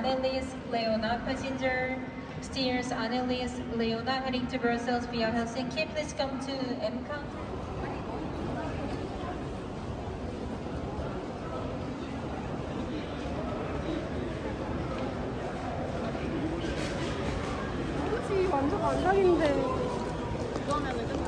Annelies Leona. Passenger steers Annelies Leona heading to Brussels via Helsinki. Please come to M counter. 뭐지? 완전 안락인데. 그거면은 좀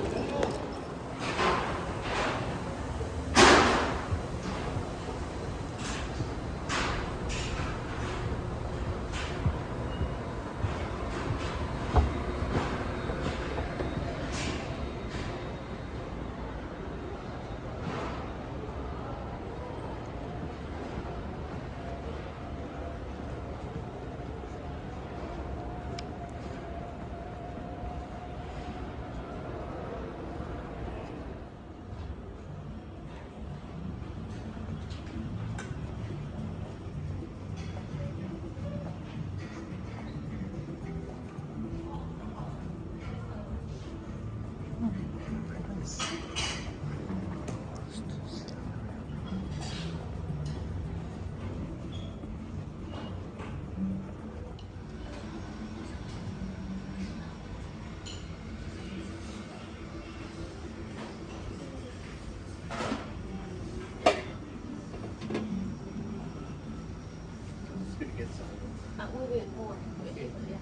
wait, more. Wait, yeah.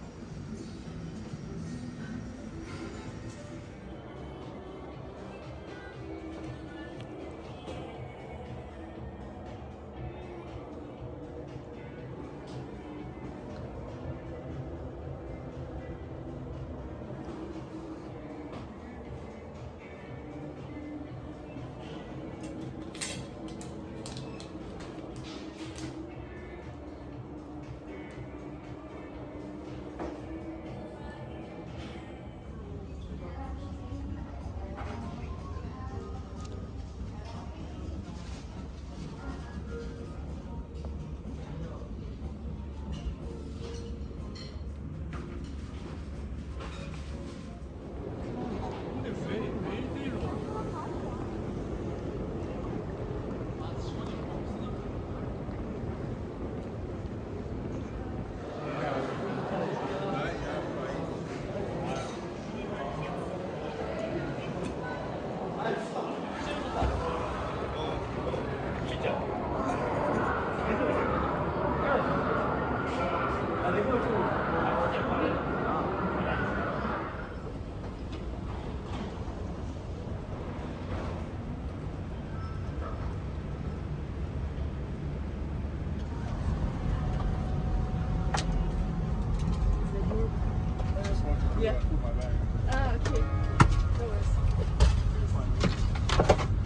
Yeah. Ah, okay. No worries.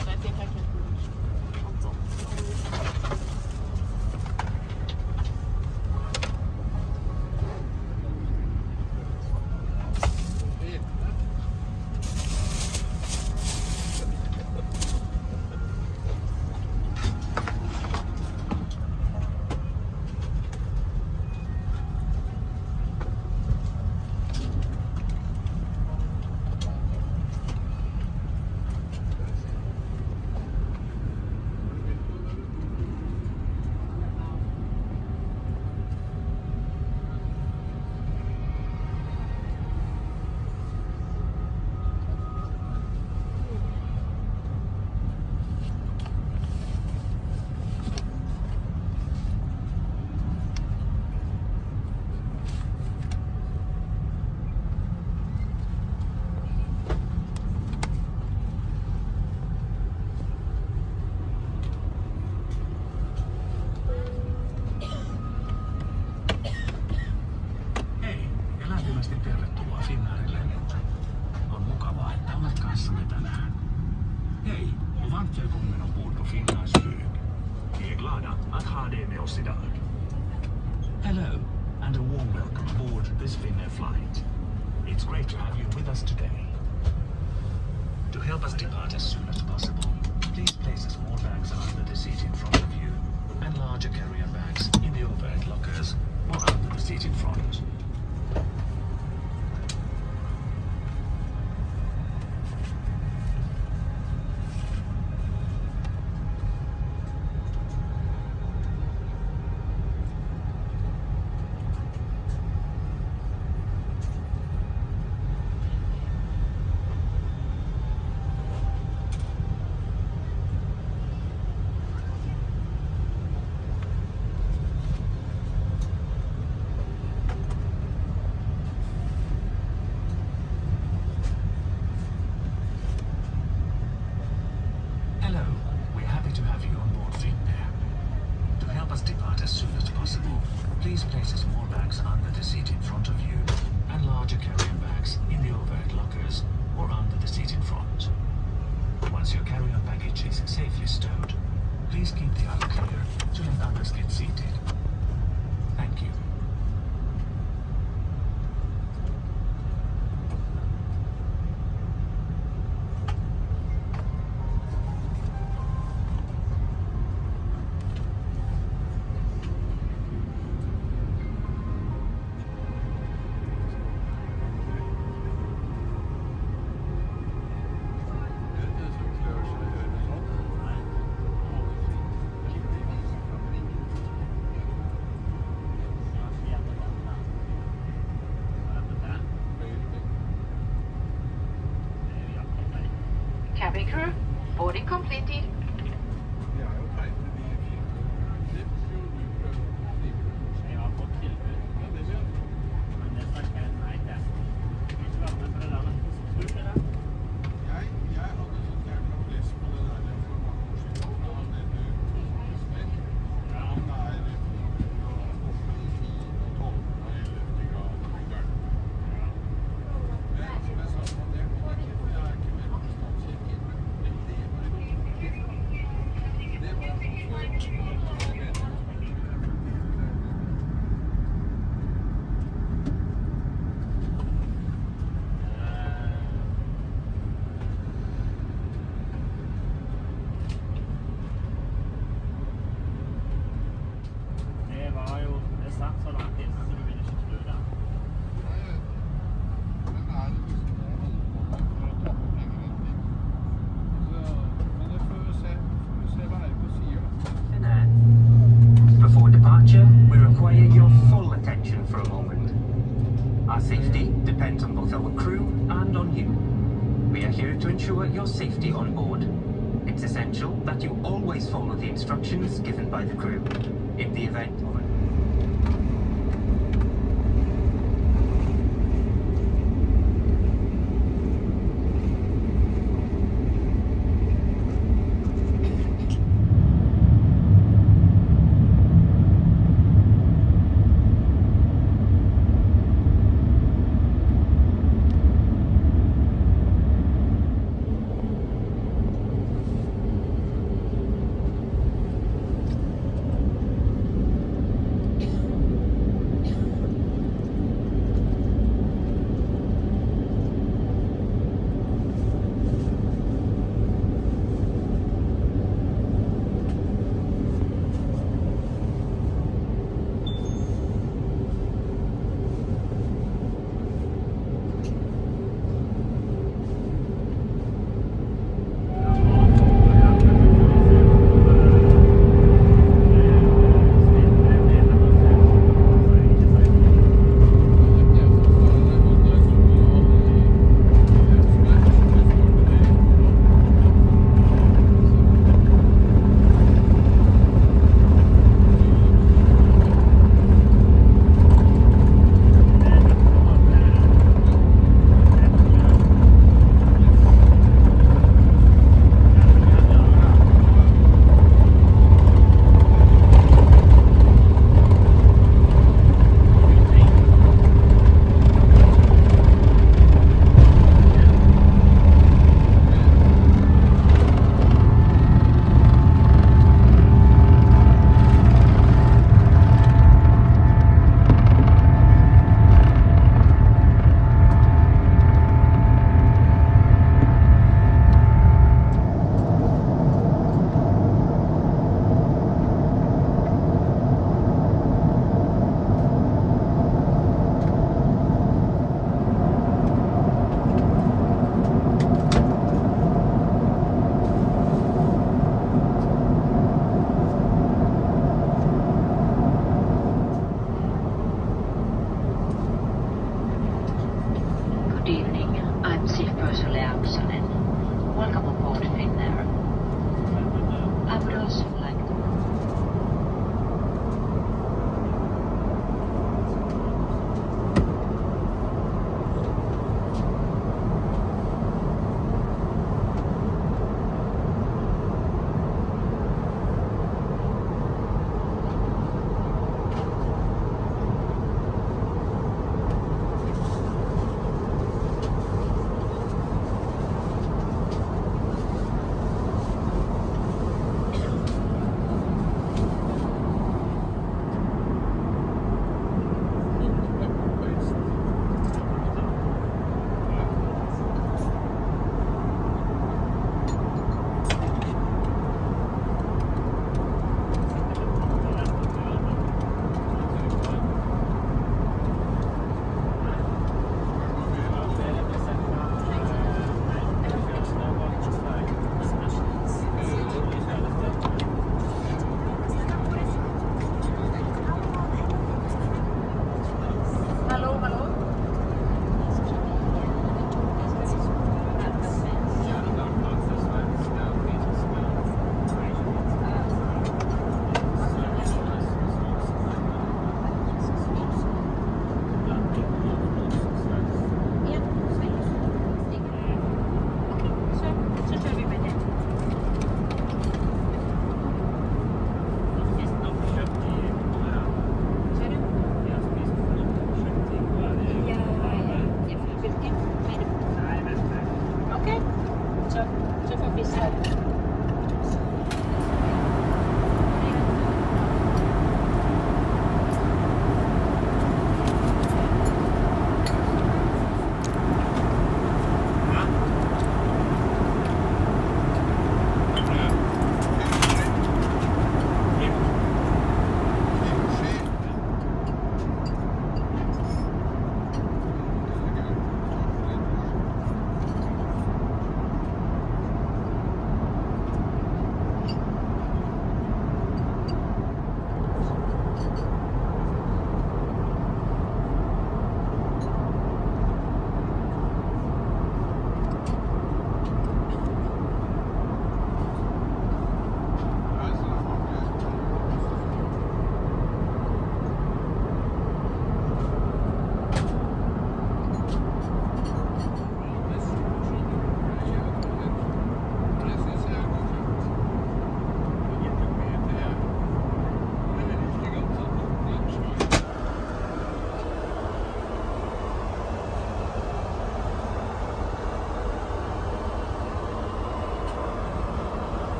I think I can put it on top. Hei ja lämpimästi tervetuloa Finnairille. On mukavaa, että olet kanssamme tänään. Hej och varmt välkommen ombord på Finlands flyg. Vi är glada att ha dig med oss idag. Hello and a warm welcome aboard this Finnair flight. It's great to have you with us today. To help us depart as soon as possible, please place the small bags under the seat in front of you and larger carry-on bags in the overhead lockers or under the seat in front. Cabin crew, boarding completed. Jeg har fått tilbud, men det snakker jeg nei til. Jeg vil ikke være med på det der, men tror du det? Jeg hadde så jævla lyst på det der for mange år siden. Da hadde du han er oppe i 10 og 12 og 11 grader. Men som jeg sa, det kom ikke, for jeg er ikke med på statskirken. Det var det Det var jo, det satt så langt inne, så du ville ikke tro det. Hvem er det liksom det holder på med for å tappe penger inn dit? Men det får vi se hva Ergo sier da. Before departure, we require your full attention for a moment. Our safety depends on both our crew and on you. We are here to ensure your safety on board. It's essential that you always follow the instructions given by the crew. In the event of an Good evening, I'm Chief Purser Leaksonen. Welcome aboard Finnair. I would also like to...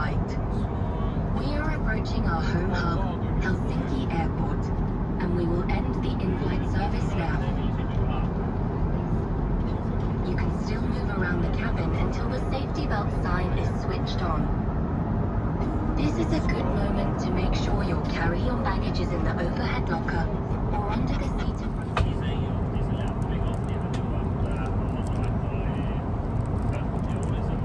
flight. We are approaching our home hub, Helsinki Airport, and we will end the in-flight service now. You can still move around the cabin until the safety belt sign is switched on. This is a good moment to make sure your carry-on baggage is in the overhead locker or under the seat in front. Niin se ei oo, niin se lähtee kohti ihan niinku, että osa laittoi teollisen.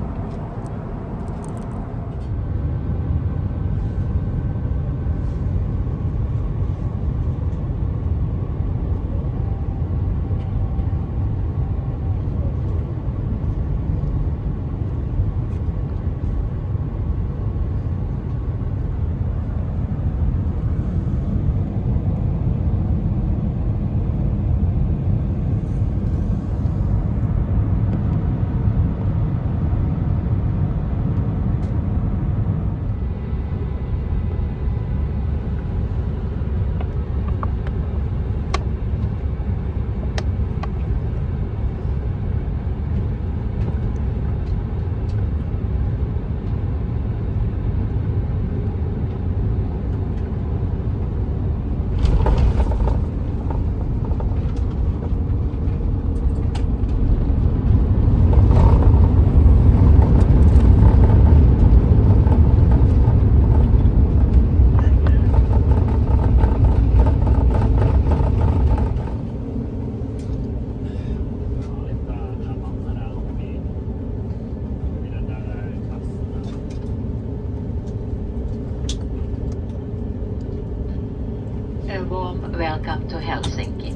A warm welcome to Helsinki.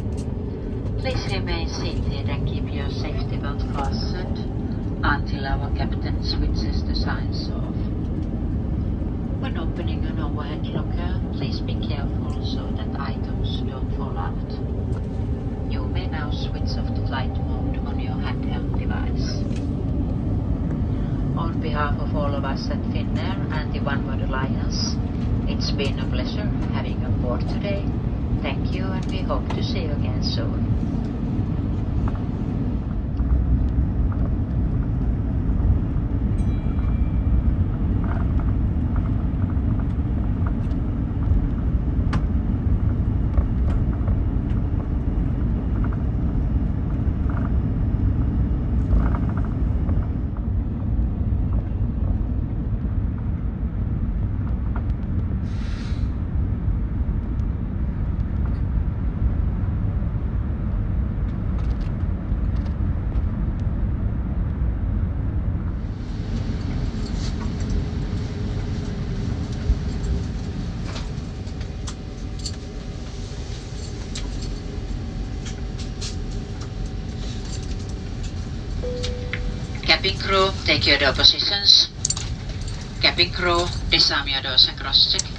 Please remain seated and keep your safety belt fastened until our captain switches the signs off. When opening an overhead locker, please be careful so that items don't fall out. You may now switch off the flight mode on your handheld device. On behalf of all of us at Finnair and the OneWorld Alliance, it's been a pleasure having you aboard today. Thank you, and we hope to see you again soon. Cabin crew, take your door positions. Cabin crew, disarm your doors and cross-check.